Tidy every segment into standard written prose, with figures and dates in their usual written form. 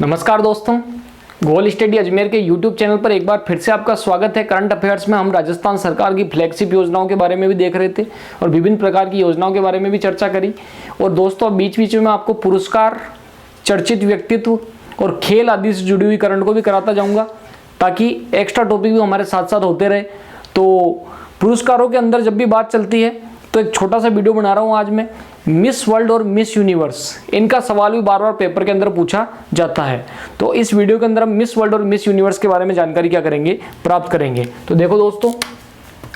नमस्कार दोस्तों, गोल स्टडी अजमेर के YouTube चैनल पर एक बार फिर से आपका स्वागत है। करंट अफेयर्स में हम राजस्थान सरकार की फ्लैगशिप योजनाओं के बारे में भी देख रहे थे और विभिन्न प्रकार की योजनाओं के बारे में भी चर्चा करी। और दोस्तों बीच बीच में आपको पुरस्कार, चर्चित व्यक्तित्व और खेल आदि से जुड़ी हुई करंट को भी कराता जाऊँगा ताकि एक्स्ट्रा टॉपिक भी हमारे साथ साथ होते रहे। तो पुरस्कारों के अंदर जब भी बात चलती है तो एक छोटा सा वीडियो बना रहा हूँ आज मैं। मिस वर्ल्ड और मिस यूनिवर्स, इनका सवाल भी बार बार पेपर के अंदर पूछा जाता है। तो इस वीडियो के अंदर हम मिस वर्ल्ड और मिस यूनिवर्स के बारे में जानकारी क्या करेंगे, प्राप्त करेंगे। तो देखो दोस्तों,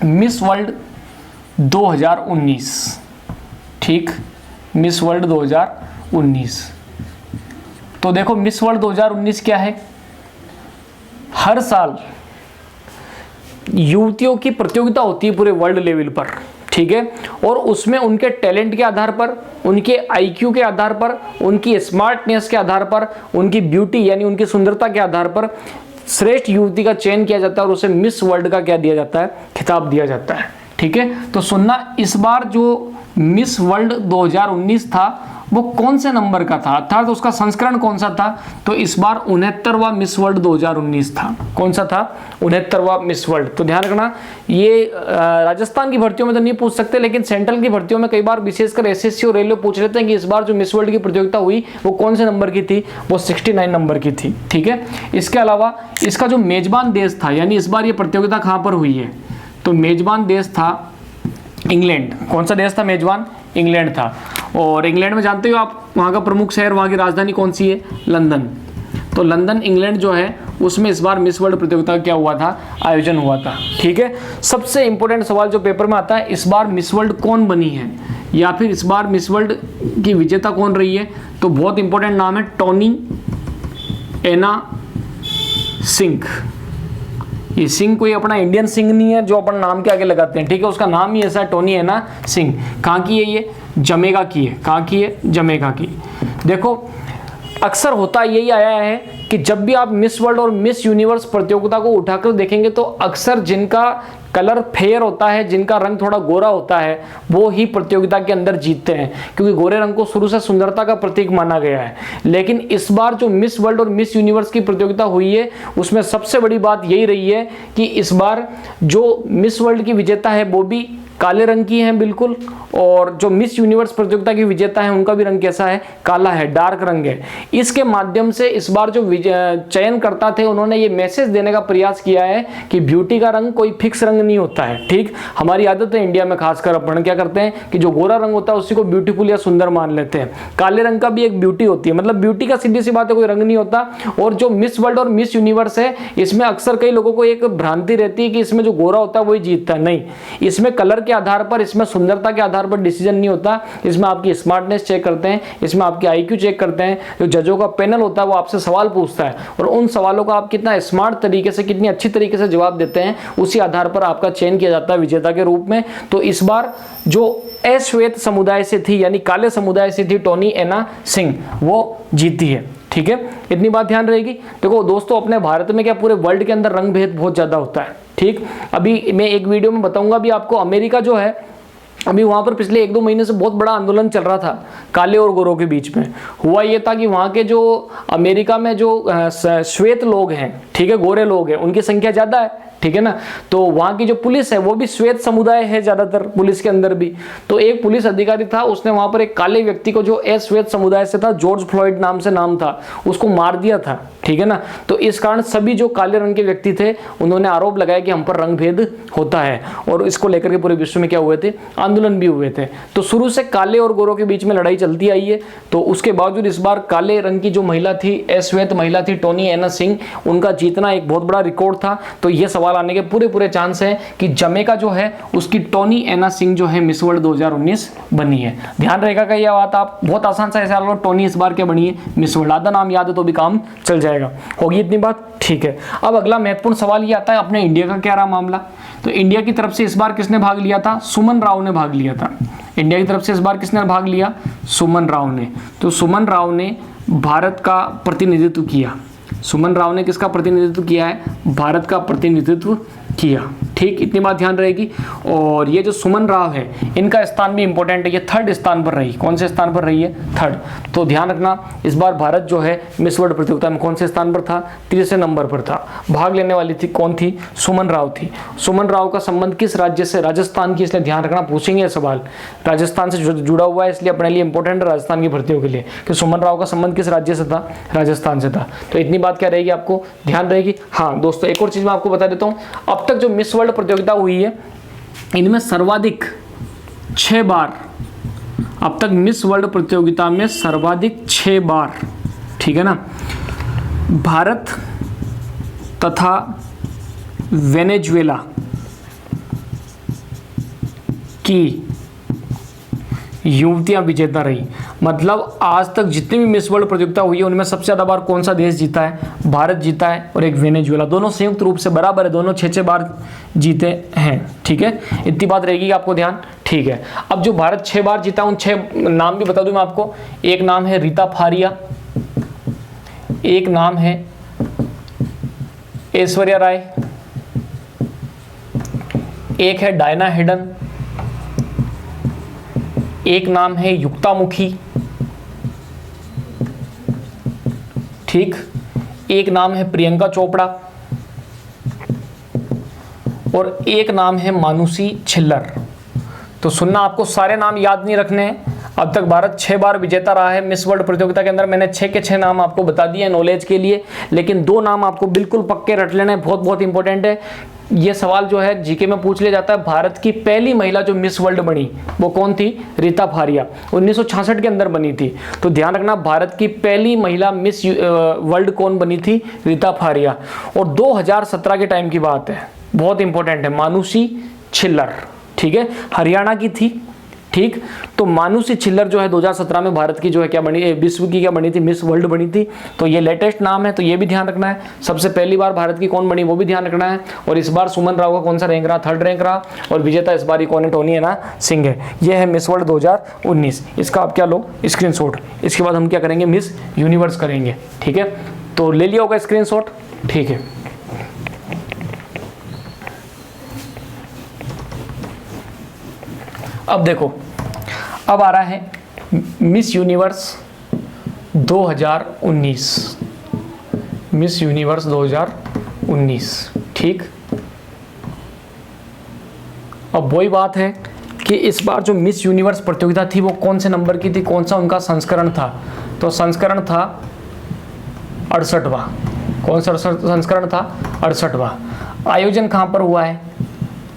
मिस वर्ल्ड 2019, ठीक, मिस वर्ल्ड 2019। तो देखो मिस वर्ल्ड 2019 क्या है। हर साल युवतियों की प्रतियोगिता होती है पूरे वर्ल्ड लेवल पर, ठीक है। और उसमें उनके टैलेंट के आधार पर, उनके आईक्यू के आधार पर, उनकी स्मार्टनेस के आधार पर, उनकी ब्यूटी यानी उनकी सुंदरता के आधार पर श्रेष्ठ युवती का चयन किया जाता है और उसे मिस वर्ल्ड का क्या दिया जाता है, खिताब दिया जाता है, ठीक है। तो सुनना, इस बार जो मिस वर्ल्ड 2019 था वो कौन से नंबर का था, अर्थात उसका संस्करण कौन सा था। तो इस बार 69वां मिस वर्ल्ड 2019 था। कौन सा था? 69वां मिस वर्ल्ड। तो ध्यान रखना, ये राजस्थान की भर्तियों में तो नहीं पूछ सकते, लेकिन सेंट्रल की भर्तियों में कई बार विशेषकर एसएससी और रेलवे पूछ लेते हैं कि इस बार जो मिस वर्ल्ड की प्रतियोगिता हुई वो कौन से नंबर की थी। वो 69 नंबर की थी, ठीक है। इसके अलावा इसका जो मेजबान देश था, यानी इस बार ये प्रतियोगिता कहाँ पर हुई है, तो मेजबान देश था इंग्लैंड। कौन सा देश था मेजबान? इंग्लैंड था। और इंग्लैंड में जानते हो आप, वहाँ का प्रमुख शहर, वहाँ की राजधानी कौन सी है? लंदन। तो लंदन इंग्लैंड जो है उसमें इस बार मिस वर्ल्ड प्रतियोगिता क्या हुआ था, आयोजन हुआ था, ठीक है। सबसे इंपॉर्टेंट सवाल जो पेपर में आता है, इस बार मिस वर्ल्ड कौन बनी है, या फिर इस बार मिस वर्ल्ड की विजेता कौन रही है। तो बहुत इंपॉर्टेंट नाम है टोनी एना सिंह। ये सिंह कोई अपना इंडियन सिंह नहीं है जो अपन नाम के आगे लगाते हैं, ठीक है। उसका नाम ही ऐसा है, टोनी एना सिंह। कहाँ की है ये? जमेगा की है। कहाँ की है? जमेगा की। देखो अक्सर होता यही आया है कि जब भी आप मिस वर्ल्ड और मिस यूनिवर्स प्रतियोगिता को उठाकर देखेंगे तो अक्सर जिनका कलर फेयर होता है, जिनका रंग थोड़ा गोरा होता है, वो ही प्रतियोगिता के अंदर जीतते हैं, क्योंकि गोरे रंग को शुरू से सुंदरता का प्रतीक माना गया है। लेकिन इस बार जो मिस वर्ल्ड और मिस यूनिवर्स की प्रतियोगिता हुई है उसमें सबसे बड़ी बात यही रही है कि इस बार जो मिस वर्ल्ड की विजेता है वो भी काले रंग की हैं बिल्कुल, और जो मिस यूनिवर्स प्रतियोगिता की विजेता है उनका भी रंग कैसा है? काला है, डार्क रंग है। इसके माध्यम से इस बार जो चयनकर्ता थे उन्होंने ये मैसेज देने का प्रयास किया है कि ब्यूटी का रंग कोई फिक्स रंग नहीं होता है, ठीक। हमारी आदत है इंडिया में खासकर अपन क्या करते हैं कि जो गोरा रंग होता है उसी को ब्यूटीफुल या सुंदर मान लेते हैं। काले रंग का भी एक ब्यूटी होती है, मतलब ब्यूटी का सीधी सी बात है, कोई रंग नहीं होता। और जो मिस वर्ल्ड और मिस यूनिवर्स है इसमें अक्सर कई लोगों को एक भ्रांति रहती है कि इसमें जो गोरा होता है वही जीतता है। नहीं, इसमें कलर के आधार पर, इसमें सुंदरता के आधार पर डिसीजन नहीं होता। इसमें आपकी स्मार्टनेस चेक करते हैं, इसमें आपकी आईक्यू चेक करते हैं। जो जजों का पैनल होता है वो आपसे सवाल पूछता है और उन सवालों का आप कितना स्मार्ट तरीके से, कितनी अच्छी तरीके से जवाब देते हैं, उसी आधार पर आपका चयन किया जाता है विजेता के रूप में। तो इस बार जो अश्वेत समुदाय से थी, यानी काले समुदाय से थी, टोनी एना सिंह, वो जीती है, ठीक है। इतनी बात ध्यान रहेगी। देखो दोस्तों, अपने भारत में क्या पूरे वर्ल्ड के अंदर रंग भेद बहुत ज्यादा होता है, ठीक। अभी मैं एक वीडियो में बताऊंगा भी आपको, अमेरिका जो है अभी वहां पर पिछले 1-2 महीने से बहुत बड़ा आंदोलन चल रहा था काले और गोरों के बीच में। हुआ ये था कि वहां के जो अमेरिका में जो श्वेत लोग हैं, ठीक है, गोरे लोग हैं, उनकी संख्या ज्यादा है, ठीक है ना। तो वहां की जो पुलिस है वो भी श्वेत समुदाय है ज्यादातर, पुलिस के अंदर भी। तो एक पुलिस अधिकारी था, उसने वहां पर एक काले व्यक्ति को जो अश्वेत समुदाय से था, जॉर्ज फ्लॉयड नाम से नाम था, उसको मार दिया था, ठीक है ना। तो इस कारण सभी जो काले रंग के व्यक्ति थे उन्होंने आरोप लगाया कि हम पर रंग भेद होता है, और इसको लेकर के पूरे विश्व में क्या हुए थे, आंदोलन भी हुए थे। तो शुरू से काले और गोरों के बीच में लड़ाई चलती आई है। तो उसके बावजूद इस बार काले रंग की जो महिला थी, अश्वेत महिला थी, टोनी एना सिंह, उनका जीतना एक बहुत बड़ा रिकॉर्ड था। तो ये सवाल आने के पूरे चांस है कि जमेका जो है उसकी टोनी एना सिंह जो है मिस वर्ल्ड 2019 बनी है। ध्यान रहेगा कि यह बात आप बहुत आसान से ऐसा लो, टोनी इस बार क्या बनी है, मिस वर्ल्ड। आधा नाम याद है तो भी काम चल जाएगा। होगी इतनी बात, ठीक है। अब अगला महत्वपूर्ण सवाल ये आता है, अपने इंडिया का क्या रहा मामला। तो इंडिया की तरफ से इस बार किसने भाग लिया था? सुमन राव ने भाग लिया था। इंडिया की तरफ से इस बार किसने भाग लिया? सुमन राव ने। तो सुमन राव ने भारत का प्रतिनिधित्व किया। सुमन राव ने किसका प्रतिनिधित्व किया है? भारत का प्रतिनिधित्व किया, ठीक, इतनी बात ध्यान रहेगी। और ये जो सुमन राव है, इनका स्थान भी इंपॉर्टेंट है, ये 3rd स्थान पर रही। कौन से स्थान पर रही है? 3rd। तो ध्यान रखना, इस बार भारत जो है मिस वर्ल्ड प्रतियोगिता में कौन से स्थान पर था? 3रे नंबर पर था। भाग लेने वाली थी कौन थी? सुमन राव थी। सुमन राव का संबंध किस राज्य से? राजस्थान की, इसलिए ध्यान रखना, पूछेंगे ये सवाल। राजस्थान से जुड़ा हुआ है, इसलिए अपने लिए इंपॉर्टेंट है राजस्थान की भर्तियों के लिए कि सुमन राव का संबंध किस राज्य से था? राजस्थान से था। तो इतनी बात क्या रहेगी, आपको ध्यान रहेगी। हाँ दोस्तों, एक और चीज मैं आपको बता देता हूँ, अब तक जो मिस वर्ल्ड प्रतियोगिता हुई है, इनमें सर्वाधिक 6 बार, अब तक मिस वर्ल्ड प्रतियोगिता में सर्वाधिक 6 बार, ठीक है ना, भारत तथा वेनेजुएला की युवतियां विजेता रही। मतलब आज तक जितनी भी मिस वर्ल्ड प्रतियोगिता हुई है, उनमें सबसे ज़्यादा बार कौन सा देश जीता है? भारत जीता है, और एक वेनेजुएला। दोनों संयुक्त रूप से बराबर है, दोनों 6-6 बार जीते हैं, ठीक है। इतनी बात रहेगी आपको ध्यान, ठीक है। अब जो भारत 6 बार जीता, उन 6 नाम भी बता दूं मैं आपको। एक नाम है रीता फारिया, एक नाम है ऐश्वर्या राय, एक है डायना हेडन, एक नाम है युक्तामुखी, ठीक, एक नाम है प्रियंका चोपड़ा, और एक नाम है मानुषी छिल्लर। तो सुनना, आपको सारे नाम याद नहीं रखने हैं। अब तक भारत 6 बार विजेता रहा है मिस वर्ल्ड प्रतियोगिता के अंदर। मैंने 6 के 6 नाम आपको बता दिए नॉलेज के लिए, लेकिन 2 नाम आपको बिल्कुल पक्के रट लेना है, बहुत बहुत इंपॉर्टेंट है। ये सवाल जो है जीके में पूछ लिया जाता है। भारत की पहली महिला जो मिस वर्ल्ड बनी वो कौन थी? रीता फारिया, 1966 के अंदर बनी थी। तो ध्यान रखना, भारत की पहली महिला मिस वर्ल्ड कौन बनी थी? रीता फारिया। और 2017 के टाइम की बात है, बहुत इंपॉर्टेंट है, मानुषी छिल्लर, ठीक है, हरियाणा की थी, ठीक। तो मानुषी छिल्लर जो है 2017 में भारत की जो है क्या बनी, विश्व की क्या बनी थी? मिस वर्ल्ड बनी थी। तो ये लेटेस्ट नाम है, तो ये भी ध्यान रखना है। सबसे पहली बार भारत की कौन बनी वो भी ध्यान रखना है। और इस बार सुमन राव का कौन सा रैंक रहा? 3rd रैंक रहा। और विजेता इस बार कौन है? टोनी है ना सिंह है। ये है मिस वर्ल्ड 2019। इसका आप क्या लो? स्क्रीनशॉट। इसके बाद हम क्या करेंगे? मिस यूनिवर्स करेंगे, ठीक है। तो ले लिया होगा स्क्रीनशॉट, ठीक है। अब देखो, अब आ रहा है मिस यूनिवर्स 2019, मिस यूनिवर्स 2019, ठीक। अब वही बात है कि इस बार जो मिस यूनिवर्स प्रतियोगिता थी वो कौन से नंबर की थी, कौन सा उनका संस्करण था? तो संस्करण था 68वां। कौन सा संस्करण था? 68वां। आयोजन कहाँ पर हुआ है?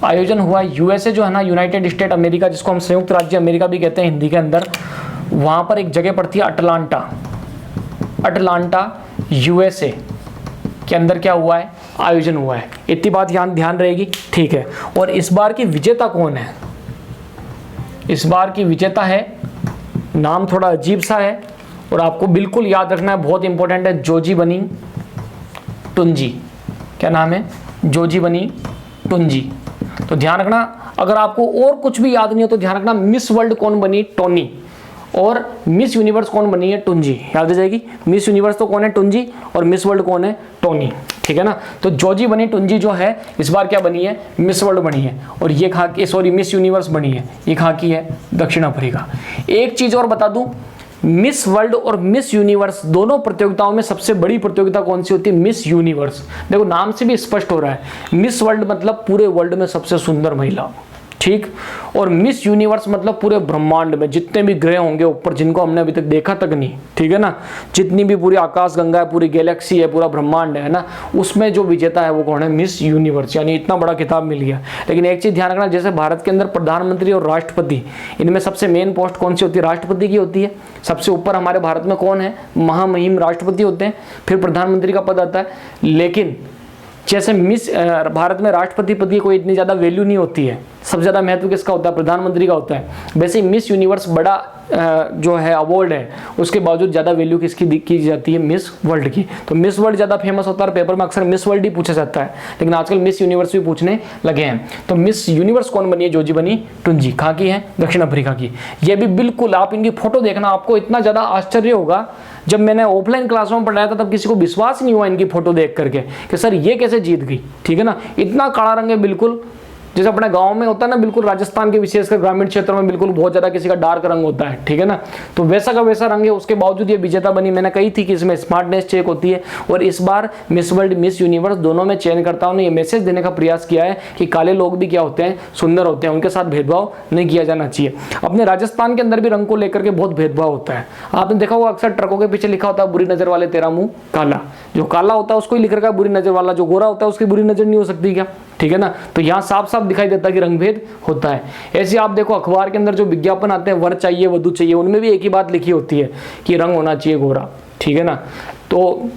आयोजन हुआ यूएसए जो है ना, यूनाइटेड स्टेट अमेरिका, जिसको हम संयुक्त राज्य अमेरिका भी कहते हैं हिंदी के अंदर। वहाँ पर एक जगह पड़ती है अटलांटा, अटलांटा यूएसए के अंदर क्या हुआ है? आयोजन हुआ है। इतनी बात ध्यान रहेगी, ठीक है। और इस बार की विजेता कौन है? इस बार की विजेता है, नाम थोड़ा अजीब सा है और आपको बिल्कुल याद रखना है, बहुत इंपॉर्टेंट है, जोजीबनी टुंजी। क्या नाम है? जोजीबनी टुंजी। तो ध्यान रखना, अगर आपको और कुछ भी याद नहीं हो तो ध्यान रखना, मिस वर्ल्ड कौन बनी? टोनी। और मिस यूनिवर्स कौन बनी है? टुंजी। याद आ जाएगी, मिस यूनिवर्स तो कौन है? टुंजी, और मिस वर्ल्ड कौन है? टोनी, ठीक है ना। तो जोजीबनी टुंजी जो है इस बार क्या बनी है? मिस वर्ल्ड बनी है। और ये कहाँ की? सॉरी, मिस यूनिवर्स बनी है। ये कहाँ की है? दक्षिण अफ्रीका। एक चीज और बता दूं, मिस वर्ल्ड और मिस यूनिवर्स दोनों प्रतियोगिताओं में सबसे बड़ी प्रतियोगिता कौन सी होती है? Miss universe. देखो नाम से भी स्पष्ट हो रहा है, मिस वर्ल्ड मतलब पूरे वर्ल्ड में सबसे सुंदर महिला, ठीक। और मिस यूनिवर्स मतलब पूरे ब्रह्मांड में जितने भी ग्रह होंगे ऊपर, जिनको हमने अभी तक देखा तक नहीं, ठीक है ना, जितनी भी पूरी आकाश गंगा है, पूरी गैलेक्सी है, पूरा ब्रह्मांड है ना, उसमें जो विजेता है वो कौन है? Miss universe. यानी इतना बड़ा खिताब मिल गया। लेकिन एक चीज ध्यान रखना, जैसे भारत के अंदर प्रधानमंत्री और राष्ट्रपति, इनमें सबसे मेन पोस्ट कौन सी होती है? राष्ट्रपति की होती है। सबसे ऊपर हमारे भारत में कौन है? महामहिम राष्ट्रपति होते हैं, फिर प्रधानमंत्री का पद आता है। लेकिन जैसे मिस भारत में राष्ट्रपति पद की कोई इतनी ज्यादा वैल्यू नहीं होती है, सबसे ज़्यादा महत्व किसका होता है? प्रधानमंत्री का होता है। वैसे मिस यूनिवर्स बड़ा जो है अवार्ड है, उसके बावजूद ज़्यादा वैल्यू किसकी की जाती है? मिस वर्ल्ड की। तो मिस वर्ल्ड ज़्यादा फेमस होता है और पेपर में अक्सर मिस वर्ल्ड ही पूछा जाता है, लेकिन आजकल मिस यूनिवर्स भी पूछने लगे हैं। तो मिस यूनिवर्स कौन बनी है? जोजी बनी टुंजी। कहाँ की है? दक्षिण अफ्रीका की। ये भी बिल्कुल, आप इनकी फोटो देखना, आपको इतना ज़्यादा आश्चर्य होगा। जब मैंने ऑफलाइन क्लासों में पढ़ाया था तब किसी को विश्वास नहीं हुआ इनकी फोटो देख करके कि सर ये कैसे जीत गई, ठीक है ना। इतना काला रंग है बिल्कुल, जैसे अपने गांव में होता है ना, बिल्कुल राजस्थान के विशेषकर ग्रामीण क्षेत्रों में बिल्कुल बहुत ज्यादा किसी का डार्क रंग होता है, ठीक है ना। तो वैसा का वैसा रंग है, उसके बावजूद ये विजेता बनी। मैंने कही थी कि इसमें स्मार्टनेस चेक होती है, और इस बार मिस वर्ल्ड मिस यूनिवर्स दोनों में चयनकर्ताओं ने ये मैसेज देने का प्रयास किया है कि काले लोग भी क्या होते हैं? सुंदर होते हैं, उनके साथ भेदभाव नहीं किया जाना चाहिए। अपने राजस्थान के अंदर भी रंग को लेकर के बहुत भेदभाव होता है। आपने देखा होगा अक्सर ट्रकों के पीछे लिखा होता है बुरी नजर वाले तेरा मुंह काला। जो काला होता है उसको ही लिख रखा है बुरी नजर वाला, जो गोरा होता है उसकी बुरी नजर नहीं हो सकती क्या, ठीक है ना। तो यहाँ साफ साफ दिखाई देता है कि रंगभेद होता है। ऐसे आप देखो अखबार के अंदर जो विज्ञापन आते हैं, वर चाहिए वधु चाहिए, उनमें भी एक ही बात लिखी होती है कि रंग होना चाहिए गोरा, ठीक है ना। तो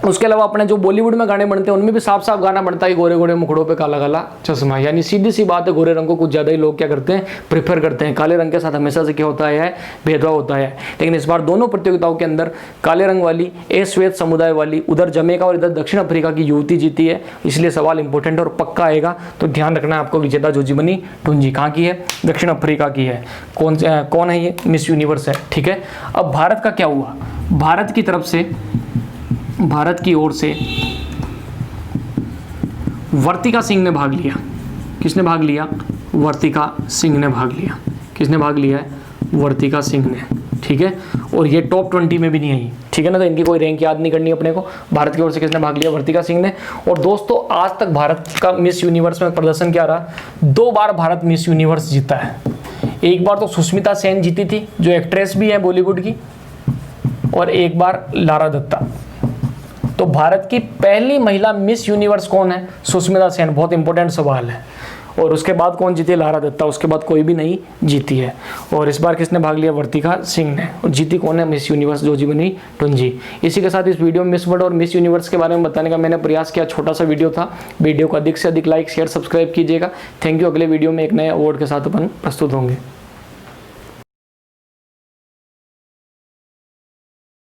उसके अलावा अपने जो बॉलीवुड में गाने बनते हैं उनमें भी साफ साफ गाना बनता है कि गोरे गोरे मुखड़ों पे काला काला चश्मा। यानी सीधी सी बात है, गोरे रंग को कुछ ज़्यादा ही लोग क्या करते हैं? प्रेफर करते हैं। काले रंग के साथ हमेशा से क्या होता है? भेदभाव होता है। लेकिन इस बार दोनों प्रतियोगिताओं के अंदर काले रंग वाली, श्वेत समुदाय वाली, उधर जमैका और इधर दक्षिण अफ्रीका की युवती जीती है। इसलिए सवाल इंपॉर्टेंट और पक्का आएगा, तो ध्यान रखना है आपको। विजेता जोजी बनी टुंजी। कहाँ की है? दक्षिण अफ्रीका की है। कौन है ये? मिस यूनिवर्स है, ठीक है। अब भारत का क्या हुआ? भारत की तरफ से, भारत की ओर से वर्तिका सिंह ने भाग लिया। किसने भाग लिया? वर्तिका सिंह ने भाग लिया। किसने भाग लिया है? वर्तिका सिंह ने, ठीक है। और ये टॉप 20 में भी नहीं आई, ठीक है ना। तो इनकी कोई रैंक याद नहीं करनी अपने को। भारत की ओर से किसने भाग लिया? वर्तिका सिंह ने। और दोस्तों आज तक भारत का मिस यूनिवर्स में प्रदर्शन क्या रहा? 2 बार भारत मिस यूनिवर्स जीता है। एक बार तो सुष्मिता सेन जीती थी, जो एक्ट्रेस भी है बॉलीवुड की, और एक बार लारा दत्ता। तो भारत की पहली महिला मिस यूनिवर्स कौन है? सुष्मिता सेन। बहुत इंपॉर्टेंट सवाल है। और उसके बाद कौन जीती है? लारा दत्ता। उसके बाद कोई भी नहीं जीती है। और इस बार किसने भाग लिया? वर्तिका सिंह ने। और जीती कौन है? मिस यूनिवर्स जोजी बनी टुंजी। इसी के साथ इस वीडियो में मिस वर्ल्ड और मिस यूनिवर्स के बारे में बताने का मैंने प्रयास किया। छोटा सा वीडियो था। वीडियो को अधिक से अधिक लाइक शेयर सब्सक्राइब कीजिएगा। Thank you. अगले वीडियो में एक नए अवार्ड के साथ अपन प्रस्तुत होंगे।